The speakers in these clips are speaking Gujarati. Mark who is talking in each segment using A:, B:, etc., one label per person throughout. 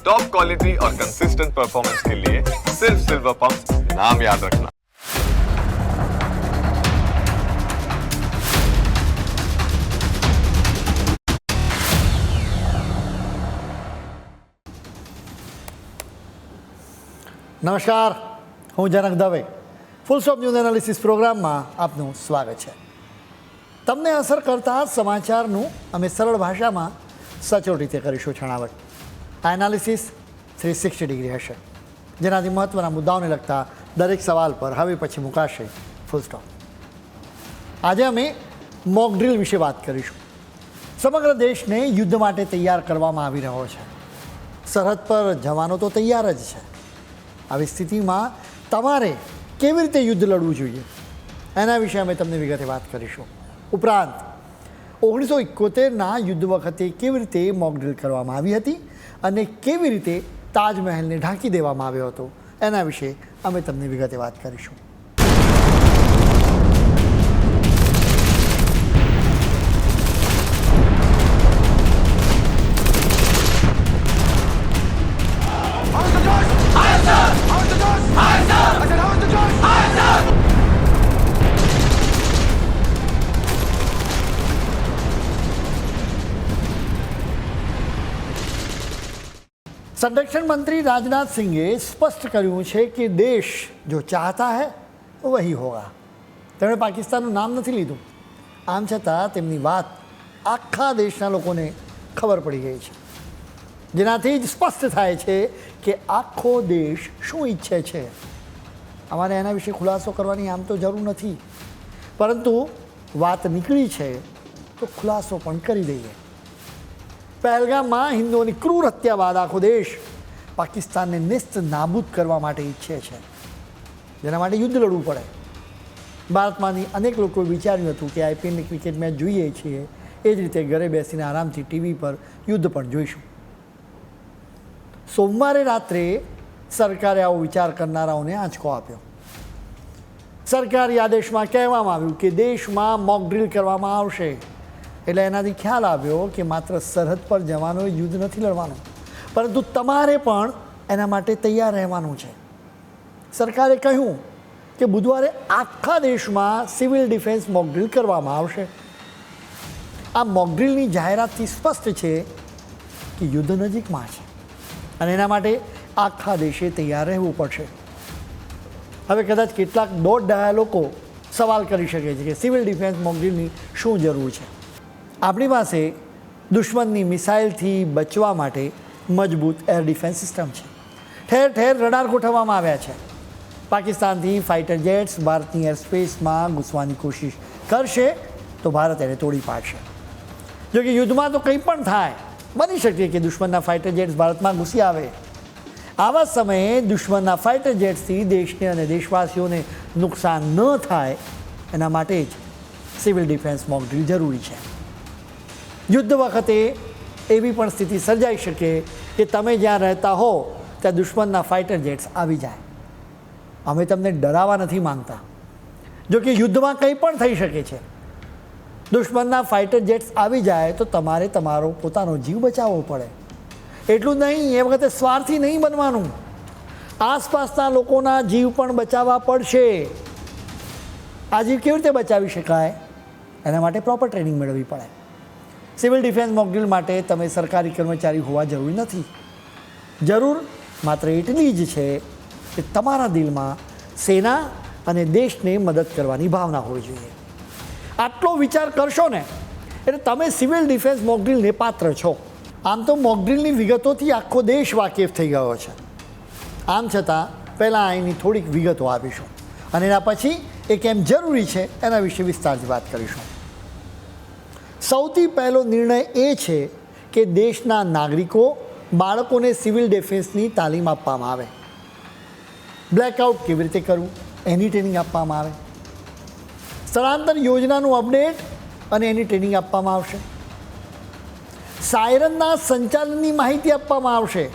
A: टॉप क्वालिटी और कंसिस्टेंट परफॉर्मेंस के लिए सिर्फ सिल्वर पंप नाम याद रखना।
B: નમસ્કાર, હું Janak Dave full stop news analysis પ્રોગ્રામમાં આપનું સ્વાગત છે. તમને અસર કરતા સમાચારનું અમે સરળ ભાષામાં સચોટ રીતે કરીશું છણાવટ. આ એનાલિસિસ 360 ડિગ્રી હશે, જેનાથી મહત્ત્વના મુદ્દાઓને લગતા દરેક સવાલ પર હવે પછી મુકાશે ફૂલ સ્ટોપ. આજે અમે મોક ડ્રીલ વિશે વાત કરીશું. સમગ્ર દેશને યુદ્ધ માટે તૈયાર કરવામાં આવી રહ્યો છે. સરહદ પર જવાનો તો તૈયાર જ છે. આવી સ્થિતિમાં તમારે કેવી રીતે યુદ્ધ લડવું જોઈએ એના વિશે અમે તમને વિગતે વાત કરીશું. ઉપરાંત 1971ના યુદ્ધ વખતે કેવી રીતે મોક ડ્રીલ કરવામાં આવી હતી અને કેવી રીતે તાજમહેલને ઢાંકી દેવામાં આવ્યો હતો એના વિશે અમે તમને વિગતે વાત કરીશું. संरक्षण मंत्री राजनाथ सिंहे स्पष्ट કર્યું છે કે દેશ જો ચાહતા હૈ વહી હોગા. તેમણે પાકિસ્તાનનું નામ નથી લીધું. આમ છતાં તેમની વાત આખા દેશના લોકોને ખબર પડી ગઈ છે, જેનાથી જ સ્પષ્ટ થાય છે કે આખો દેશ શું ઈચ્છે છે. અમારે એના વિશે ખુલાસો કરવાની આમ તો જરૂર નથી, પરંતુ વાત નીકળી છે તો ખુલાસો પણ કરી દઈએ. પહેલગામમાં હિન્દુઓની ક્રૂર હત્યા બાદ આખો દેશ પાકિસ્તાનને નેસ્ત નાબૂદ કરવા માટે ઈચ્છે છે, જેના માટે યુદ્ધ લડવું પડે. ભારતમાંની અનેક લોકોએ વિચાર્યું હતું કે આઈપીએલની ક્રિકેટ મેચ જોઈએ છીએ એ જ રીતે ઘરે બેસીને આરામથી ટીવી પર યુદ્ધ પણ જોઈશું. સોમવારે રાત્રે સરકારે આવો વિચાર કરનારાઓને આંચકો આપ્યો. સરકારી આદેશમાં કહેવામાં આવ્યું કે દેશમાં મોક ડ્રીલ કરવામાં આવશે. એટલે એનાથી ખ્યાલ આવ્યો કે માત્ર સરહદ પર જવાનોએ યુદ્ધ નથી લડવાનું, પરંતુ તમારે પણ એના માટે તૈયાર રહેવાનું છે. સરકારે કહ્યું કે બુધવારે આખા દેશમાં સિવિલ ડિફેન્સ મોક ડ્રીલ કરવામાં આવશે. આ મોક ડ્રીલની જાહેરાતથી સ્પષ્ટ છે કે યુદ્ધ નજીકમાં છે અને એના માટે આખા દેશે તૈયાર રહેવું પડશે. હવે કદાચ કેટલાક દોઢ ડાયા લોકો સવાલ કરી શકે છે કે સિવિલ ડિફેન્સ મોક ડ્રીલની શું જરૂર છે. આપણી પાસે દુશ્મનની મિસાઇલથી બચવા માટે મજબૂત એર ડિફેન્સ સિસ્ટમ છે. ઠેર ઠેર રડાર ગોઠવવામાં આવ્યા છે. પાકિસ્તાનથી ફાઇટર જેટ્સ ભારતની એરસ્પેસમાં ઘૂસવાની કોશિશ કરશે તો ભારત એને તોડી પાડશે. જો કે યુદ્ધમાં તો કંઈ પણ થાય, બની શકે કે દુશ્મનના ફાઇટર જેટ્સ ભારતમાં ઘૂસી આવે. આવા સમયે દુશ્મનના ફાઇટર જેટ્સથી દેશને અને દેશવાસીઓને નુકસાન ન થાય એના માટે જ સિવિલ ડિફેન્સ મોક ડ્રીલ જરૂરી છે. યુદ્ધ વખતે એવી પણ સ્થિતિ સર્જાઈ શકે કે તમે જ્યાં રહેતા હો ત્યાં દુશ્મનના ફાઇટર જેટ્સ આવી જાય. અમે તમને ડરાવવા નથી માંગતા, જો કે યુદ્ધમાં કંઈ પણ થઈ શકે છે. દુશ્મનના ફાઇટર જેટ્સ આવી જાય તો તમારે તમારો પોતાનો જીવ બચાવવો પડે. એટલું જ નહીં, એ વખતે સ્વાર્થી નહીં બનવાનું, આસપાસના લોકોના જીવ પણ બચાવવા પડશે. આ જીવ કેવી રીતે બચાવી શકાય એના માટે પ્રોપર ટ્રેનિંગ મેળવવી પડે. સિવિલ ડિફેન્સ મોક ડ્રીલ માટે તમે સરકારી કર્મચારી હોવા જરૂરી નથી. જરૂર માત્ર એટલી જ છે કે તમારા દિલમાં સેના અને દેશને મદદ કરવાની ભાવના હોવી જોઈએ. આટલો વિચાર કરશો ને એટલે તમે સિવિલ ડિફેન્સ મોક ડ્રીલને પાત્ર છો. આમ તો મોક ડ્રીલની વિગતોથી આખો દેશ વાકેફ થઈ ગયો છે. આમ છતાં પહેલાં અહીંની થોડીક વિગતો આપીશું અને એના પછી એ કેમ જરૂરી છે એના વિશે વિસ્તારથી વાત કરીશું. સૌથી પહેલો નિર્ણય એ છે કે દેશના નાગરિકો બાળકોને સિવિલ ડિફેન્સની તાલીમ આપવામાં આવે. બ્લેકઆઉટ કેવી રીતે કરવું એની ટ્રેનિંગ આપવામાં આવે. સ્થળાંતર યોજનાનું અપડેટ અને એની ટ્રેનિંગ આપવામાં આવશે. સાયરનના સંચાલનની માહિતી આપવામાં આવશે.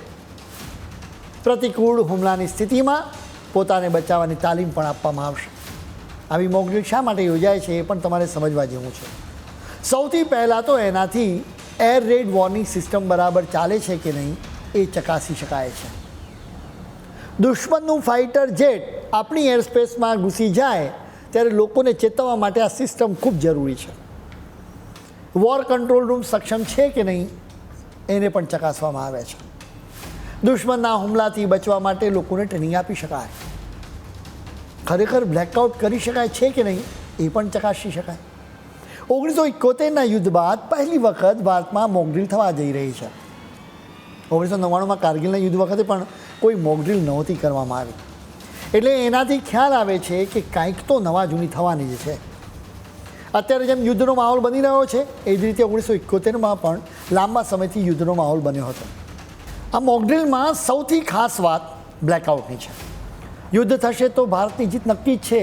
B: પ્રતિકૂળ હુમલાની સ્થિતિમાં પોતાને બચાવવાની તાલીમ પણ આપવામાં આવશે. આવી મોક ડ્રીલ શા માટે યોજાય છે એ પણ તમારે સમજવા જેવું છે. સૌથી પહેલાં તો એનાથી એર રેડ વોર્નિંગ સિસ્ટમ બરાબર ચાલે છે કે નહીં એ ચકાસી શકાય છે. દુશ્મનનું ફાઇટર જેટ આપણી એરસ્પેસમાં ઘૂસી જાય ત્યારે લોકોને ચેતવવા માટે આ સિસ્ટમ ખૂબ જરૂરી છે. વોર કંટ્રોલ રૂમ સક્ષમ છે કે નહીં એને પણ ચકાસવામાં આવે છે. દુશ્મનના હુમલાથી બચવા માટે લોકોને ટ્રેનિંગ આપી શકાય. ખરેખર બ્લેકઆઉટ કરી શકાય છે કે નહીં એ પણ ચકાસી શકાય. 1971ના યુદ્ધ બાદ પહેલી વખત ભારતમાં મોકડ્રીલ થવા જઈ રહી છે. 1999માં કારગિલના યુદ્ધ વખતે પણ કોઈ મોકડ્રીલ નહોતી કરવામાં આવી. એટલે એનાથી ખ્યાલ આવે છે કે કાંઈક તો નવા જૂની થવાની જ છે. અત્યારે જેમ યુદ્ધનો માહોલ બની રહ્યો છે એ જ રીતે 1971માં પણ લાંબા સમયથી યુદ્ધનો માહોલ બન્યો હતો. આ મોકડ્રીલમાં સૌથી ખાસ વાત બ્લેકઆઉટની છે. યુદ્ધ થશે તો ભારતની જીત નક્કી જ છે.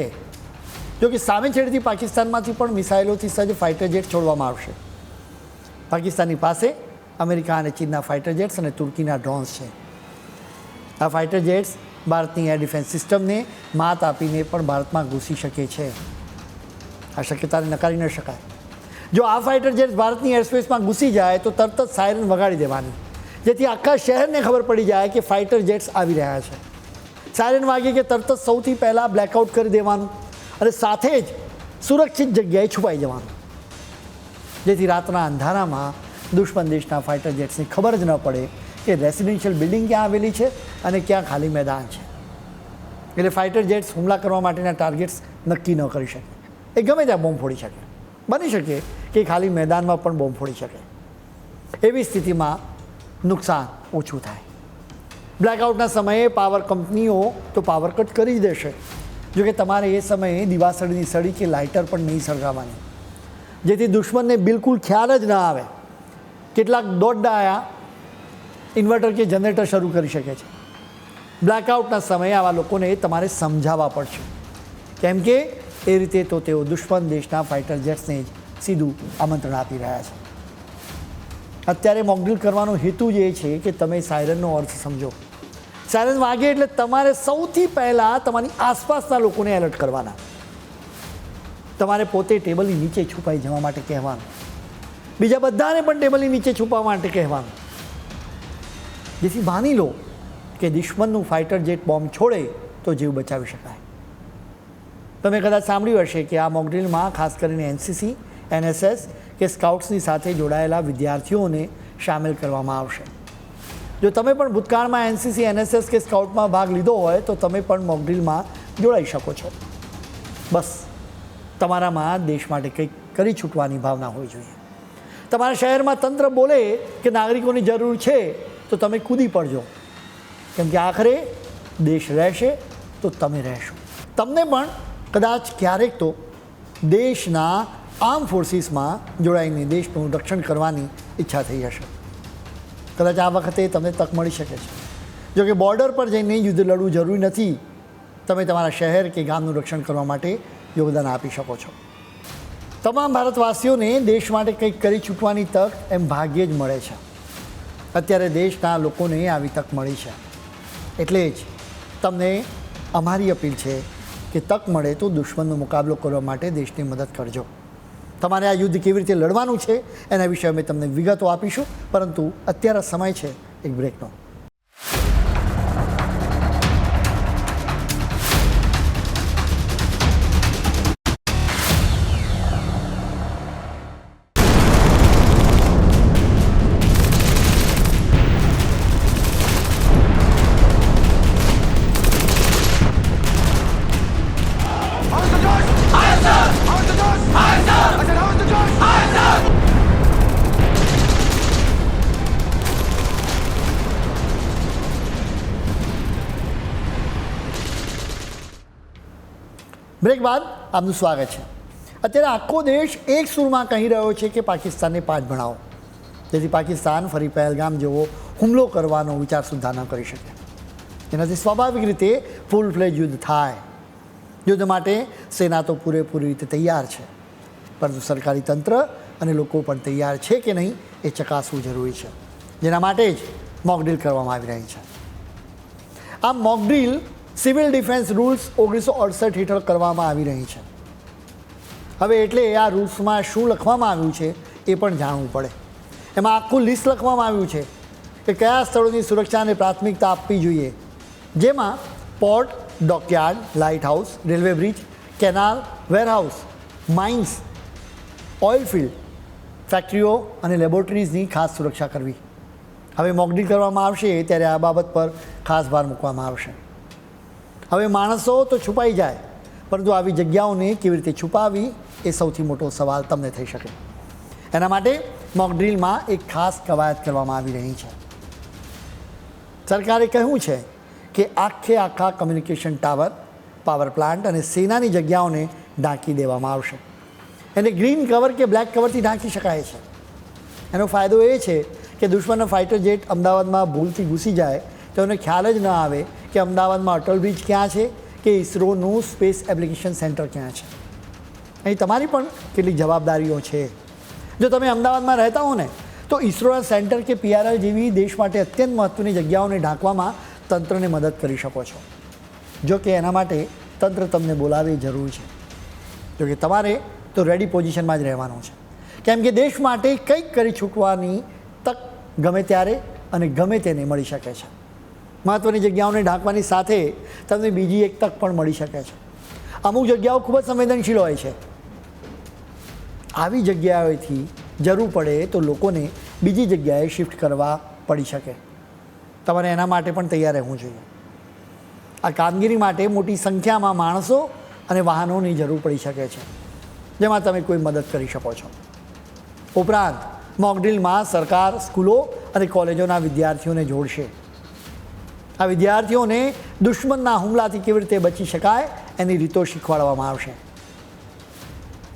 B: જો કે સામે છેડેથી પાકિસ્તાનમાંથી પણ મિસાઇલોથી સજ્જ ફાઇટર જેટ છોડવામાં આવશે. પાકિસ્તાનની પાસે અમેરિકા અને ચીનના ફાઇટર જેટ્સ અને તુર્કીના ડ્રોન્સ છે. આ ફાઇટર જેટ્સ ભારતની એર ડિફેન્સ સિસ્ટમને માત આપીને પણ ભારતમાં ઘૂસી શકે છે. આ શક્યતાને નકારી ન શકાય. જો આ ફાઇટર જેટ્સ ભારતની એરસ્પેસમાં ઘૂસી જાય તો તરત જ સાયરન વગાડી દેવાની, જેથી આખા શહેરને ખબર પડી જાય કે ફાઇટર જેટ્સ આવી રહ્યા છે. સાયરન વાગે કે તરત જ સૌથી પહેલાં બ્લેકઆઉટ કરી દેવાનું અને સાથે જ સુરક્ષિત જગ્યાએ છુપાઈ જવાનું, જેથી રાતના અંધારામાં દુશ્મન દેશના ફાઇટર જેટ્સની ખબર જ ન પડે કે રેસિડેન્શિયલ બિલ્ડિંગ ક્યાં આવેલી છે અને ક્યાં ખાલી મેદાન છે. એટલે ફાઇટર જેટ્સ હુમલા કરવા માટેના ટાર્ગેટ્સ નક્કી ન કરી શકે. એ ગમે ત્યાં બોમ્બ ફોડી શકે. બની શકે કે ખાલી મેદાનમાં પણ બોમ્બ ફોડી શકે. એવી સ્થિતિમાં નુકસાન ઓછું થાય. બ્લેકઆઉટના સમયે પાવર કંપનીઓ તો પાવર કટ કરી જ દેશે. જોકે તમારે એ સમયે દિવાસળીની સળી કે લાઇટર પણ નહીં સળગાવવાની, જેથી દુશ્મનને બિલકુલ ખ્યાલ જ ન આવે. કેટલાક દોડડાયા ઇન્વર્ટર કે જનરેટર શરૂ કરી શકે છે. બ્લેકઆઉટના સમયે આવા લોકોને તમારે સમજાવવા પડશે, કેમ કે એ રીતે તો તેઓ દુશ્મન દેશના ફાઇટર જેટ્સને જ સીધું આમંત્રણ આપી રહ્યા છે. અત્યારે મોકડ્રીલ કરવાનો હેતુ જ એ છે કે તમે સાયરનનો અર્થ સમજો. સાયરન વાગે એટલે તમારે સૌથી પહેલાં તમારી આસપાસના લોકોને એલર્ટ કરવાના. તમારે પોતે ટેબલની નીચે છુપાઈ જવા માટે કહેવાનું, બીજા બધાને પણ ટેબલની નીચે છુપાવવા માટે કહેવાનું, જેથી માની લો કે દુશ્મનનું ફાઇટર જેટ બોમ્બ છોડે તો જીવ બચાવી શકાય. તમે કદાચ સાંભળ્યું હશે કે આ મોકડ્રીલમાં ખાસ કરીને એનસીસી, એનએસએસ કે સ્કાઉટ્સની સાથે જોડાયેલા વિદ્યાર્થીઓને સામેલ કરવામાં આવશે. જો તમે પણ ભૂતકાળમાં એનસીસી, એનએસએસ કે સ્કાઉટમાં ભાગ લીધો હોય તો તમે પણ મોકડ્રીલમાં જોડાઈ શકો છો. બસ તમારામાં દેશ માટે કંઈક કરી છૂટવાની ભાવના હોવી જોઈએ. તમારા શહેરમાં તંત્ર બોલે કે નાગરિકોની જરૂર છે તો તમે કૂદી પડજો, કેમ કે આખરે દેશ રહેશે તો તમે રહેશો. તમને પણ કદાચ ક્યારેક તો દેશના આર્મ ફોર્સિસમાં જોડાઈને દેશનું રક્ષણ કરવાની ઈચ્છા થઈ હશે. કદાચ આ વખતે તમને તક મળી શકે છે. જો કે બોર્ડર પર જઈને યુદ્ધ લડવું જરૂરી નથી. તમે તમારા શહેર કે ગામનું રક્ષણ કરવા માટે યોગદાન આપી શકો છો. તમામ ભારતવાસીઓને દેશ માટે કંઈક કરી છૂટવાની તક એમ ભાગ્યે જ મળે છે. અત્યારે દેશના લોકોને આવી તક મળી છે. એટલે જ તમને અમારી અપીલ છે કે તક મળે તો દુશ્મનનો મુકાબલો કરવા માટે દેશની મદદ કરજો. તમારે આ યુદ્ધ કેવી રીતે લડવાનું છે એના વિશે અમે તમને વિગતો આપીશું, પરંતુ અત્યારે સમય છે એક બ્રેકનો. બ્રેક બાદ આપનું સ્વાગત છે. અત્યારે આખો દેશ એક સૂરમાં કહી રહ્યો છે કે પાકિસ્તાનને પાઠ ભણાવો, જેથી પાકિસ્તાન ફરી પહેલગામ જેવો હુમલો કરવાનો વિચાર સુદ્ધા ન કરી શકે. એનાથી સ્વાભાવિક રીતે ફૂલ ફ્લેજ યુદ્ધ થાય. યુદ્ધ માટે સેના તો પૂરેપૂરી રીતે તૈયાર છે, પરંતુ સરકારી તંત્ર અને લોકો પણ તૈયાર છે કે નહીં એ ચકાસવું જરૂરી છે. જેના માટે જ મોકડ્રીલ કરવામાં આવી રહી છે. આ મોકડ્રીલ સિવિલ ડિફેન્સ રૂલ્સ 1968 હેઠળ કરવામાં આવી રહી છે. હવે એટલે આ રૂલ્સમાં શું લખવામાં આવ્યું છે એ પણ જાણવું પડે. એમાં આખું લિસ્ટ લખવામાં આવ્યું છે કે કયા સ્થળોની સુરક્ષાને પ્રાથમિકતા આપવી જોઈએ, જેમાં port, dockyard, light house, railway bridge, canal, warehouse, mines, oil field, ફેક્ટરીઓ અને લેબોરેટરીઝની ખાસ સુરક્ષા કરવી. હવે મોકડ્રીલ કરવામાં આવશે ત્યારે આ બાબત પર ખાસ ભાર મૂકવામાં આવશે. હવે માણસો તો છુપાઈ જાય, પરંતુ આવી જગ્યાઓને કેવી રીતે છુપાવવી એ સૌથી મોટો સવાલ તમને થઈ શકે. એના માટે મોકડ્રીલમાં એક ખાસ કવાયત કરવામાં આવી રહી છે. સરકારે કહ્યું છે કે આખા કમ્યુનિકેશન ટાવર, પાવર પ્લાન્ટ અને સેનાની જગ્યાઓને ઢાંકી દેવામાં આવશે. એને ગ્રીન કવર કે બ્લેક કવરથી ઢાંકી શકાય છે. એનો ફાયદો એ છે કે દુશ્મનનો ફાઇટર જેટ અમદાવાદમાં ભૂલથી ઘૂસી જાય તો એને ખ્યાલ જ ન આવે કે અમદાવાદમાં અટલ બ્રિજ ક્યાં છે કે ઇસરોનું સ્પેસ એપ્લિકેશન સેન્ટર ક્યાં છે. અહીં તમારી પણ કેટલીક જવાબદારીઓ છે. જો તમે અમદાવાદમાં રહેતા હો ને તો ઇસરોના સેન્ટર કે PRL જેવી દેશ માટે અત્યંત મહત્ત્વની જગ્યાઓને ઢાંકવામાં તંત્રને મદદ કરી શકો છો. જો કે એના માટે તંત્ર તમને બોલાવે જરૂર છે. જો કે તમારે તો રેડી પોઝિશનમાં જ રહેવાનું છે, કેમ કે દેશ માટે કંઈક કરી છૂટવાની તક ગમે ત્યારે અને ગમે તેને મળી શકે છે. મહત્ત્વની જગ્યાઓને ઢાંકવાની સાથે તમને બીજી એક તક પણ મળી શકે છે. અમુક જગ્યાઓ ખૂબ જ સંવેદનશીલ હોય છે. આવી જગ્યાઓથી જરૂર પડે તો લોકોને બીજી જગ્યાએ શિફ્ટ કરવા પડી શકે. તમારે એના માટે પણ તૈયાર રહેવું જોઈએ. આ કામગીરી માટે મોટી સંખ્યામાં માણસો અને વાહનોની જરૂર પડી શકે છે, જેમાં તમે કોઈ મદદ કરી શકો છો. ઉપરાંત મોકડ્રીલમાં સરકાર સ્કૂલો અને કોલેજોના વિદ્યાર્થીઓને જોડશે. આ વિદ્યાર્થીઓને દુશ્મનના હુમલાથી કેવી રીતે બચી શકાય એની રીતો શીખવાડવામાં આવશે.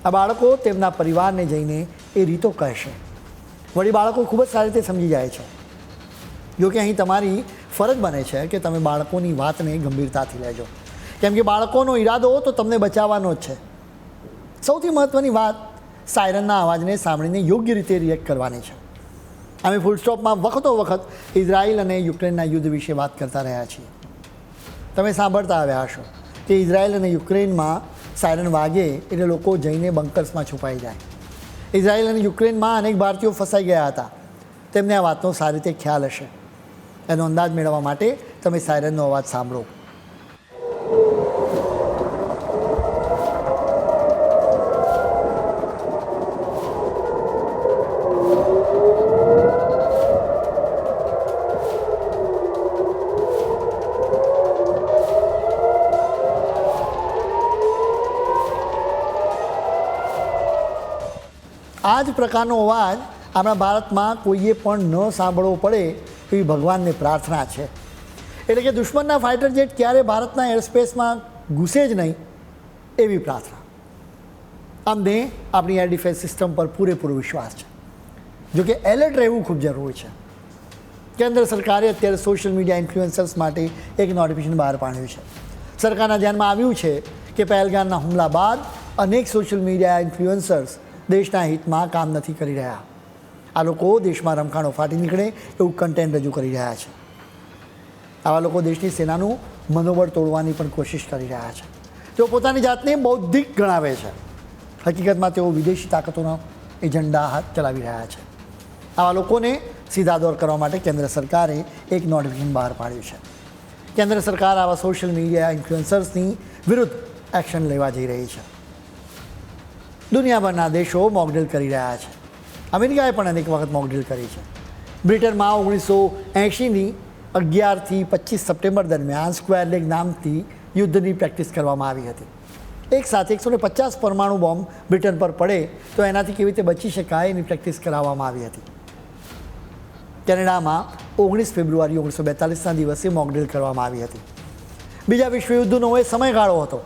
B: આ બાળકો તેમના પરિવારને જઈને એ રીતો કહેશે. વળી બાળકો ખૂબ જ સારી રીતે સમજી જાય છે. જોકે અહીં તમારી ફરજ બને છે કે તમે બાળકોની વાતને ગંભીરતાથી લેજો, કેમ કે બાળકોનો ઈરાદો તો તમને બચાવવાનો જ છે. સૌથી મહત્ત્વની વાત, સાયરનના અવાજને સાંભળીને યોગ્ય રીતે રિએક્ટ કરવાની છે. અમે ફૂલ સ્ટોપમાં વખતો વખત ઇઝરાયલ અને યુક્રેનના યુદ્ધ વિશે વાત કરતા રહ્યા છીએ. તમે સાંભળતા આવ્યા હશો કે ઇઝરાયલ અને યુક્રેનમાં સાયરન વાગે એટલે લોકો જઈને બંકર્સમાં છુપાઈ જાય. ઇઝરાયલ અને યુક્રેનમાં અનેક ભારતીયો ફસાઈ ગયા હતા. તેમને આ વાતનો સારી રીતે ખ્યાલ હશે. એનો અંદાજ મેળવવા માટે તમે સાયરનનો અવાજ સાંભળો. આ જ પ્રકારનો અવાજ આપણા ભારતમાં કોઈએ પણ ન સાંભળવો પડે એવી ભગવાનને પ્રાર્થના છે. એટલે કે દુશ્મનના ફાઇટર જેટ ક્યારે ભારતના એરસ્પેસમાં ઘૂસે જ નહીં એવી પ્રાર્થના. અમને આપણી એર ડિફેન્સ સિસ્ટમ પર પૂરેપૂરો વિશ્વાસ છે. જોકે એલર્ટ રહેવું ખૂબ જરૂરી છે. કેન્દ્ર સરકારે અત્યારે સોશિયલ મીડિયા ઇન્ફ્લુએન્સર્સ માટે એક નોટિફિકેશન બહાર પાડ્યું છે. સરકારના ધ્યાનમાં આવ્યું છે કે પહેલગામના હુમલા બાદ અનેક સોશિયલ મીડિયા ઇન્ફ્લુએન્સર્સ દેશના હિતમાં કામ નથી કરી રહ્યા. આ લોકો દેશમાં રમખાણો ફાટી નીકળે એવું કન્ટેન્ટ રજૂ કરી રહ્યા છે. આવા લોકો દેશની સેનાનું મનોબળ તોડવાની પણ કોશિશ કરી રહ્યા છે. તેઓ પોતાની જાતને બૌદ્ધિક ગણાવે છે. હકીકતમાં તેઓ વિદેશી તાકાતોનો એજન્ડા હાથ ચલાવી રહ્યા છે. આવા લોકોને સીધા દોર કરવા માટે કેન્દ્ર સરકારે એક નોટિફિકેશન બહાર પાડ્યું છે. કેન્દ્ર સરકાર આવા સોશિયલ મીડિયા ઇન્ફ્લુએન્સર્સની વિરુદ્ધ એક્શન લેવા જઈ રહી છે. દુનિયાભરના દેશો મોકડ્રીલ કરી રહ્યા છે. અમેરિકાએ પણ અનેક વખત મોકડ્રીલ કરી છે. બ્રિટનમાં 1980ની 11થી 25 સપ્ટેમ્બર દરમિયાન સ્ક્વેર લેગ નામથી યુદ્ધની પ્રેક્ટિસ કરવામાં આવી હતી. એક સાથે 150 પરમાણુ બોમ્બ બ્રિટન પર પડે તો એનાથી કેવી રીતે બચી શકાય એની પ્રેક્ટિસ કરાવવામાં આવી હતી. કેનેડામાં 19 ફેબ્રુઆરી 1942ના દિવસે મોકડ્રીલ કરવામાં આવી હતી. બીજા વિશ્વયુદ્ધનો એ સમયગાળો હતો.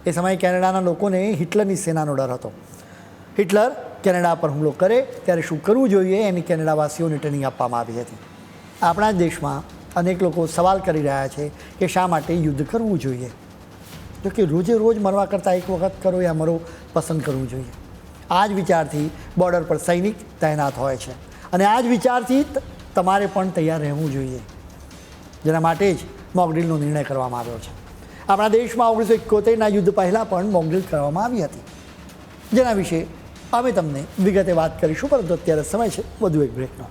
B: એ સમયે કેનેડાના લોકોને હિટલરની સેનાનો ડર હતો. હિટલર કેનેડા પર હુમલો કરે ત્યારે શું કરવું જોઈએ એની કેનેડાવાસીઓને ટ્રેનિંગ આપવામાં આવી હતી. આપણા જ દેશમાં અનેક લોકો સવાલ કરી રહ્યા છે કે શા માટે યુદ્ધ કરવું જોઈએ. જો કે રોજે રોજ મરવા કરતાં એક વખત કરો યા મરો પસંદ કરવું જોઈએ. આ જ વિચારથી બોર્ડર પર સૈનિક તૈનાત હોય છે અને આ જ વિચારથી તમારે પણ તૈયાર રહેવું જોઈએ. જેના માટે જ મોકડ્રીલનો નિર્ણય કરવામાં આવ્યો છે. આપણા દેશમાં 1971ના યુદ્ધ પહેલાં પણ મોકડ્રીલ કરવામાં આવી હતી, જેના વિશે અમે તમને વિગતે વાત કરીશું, પરંતુ અત્યારે સમય છે વધુ એક બ્રેકનો.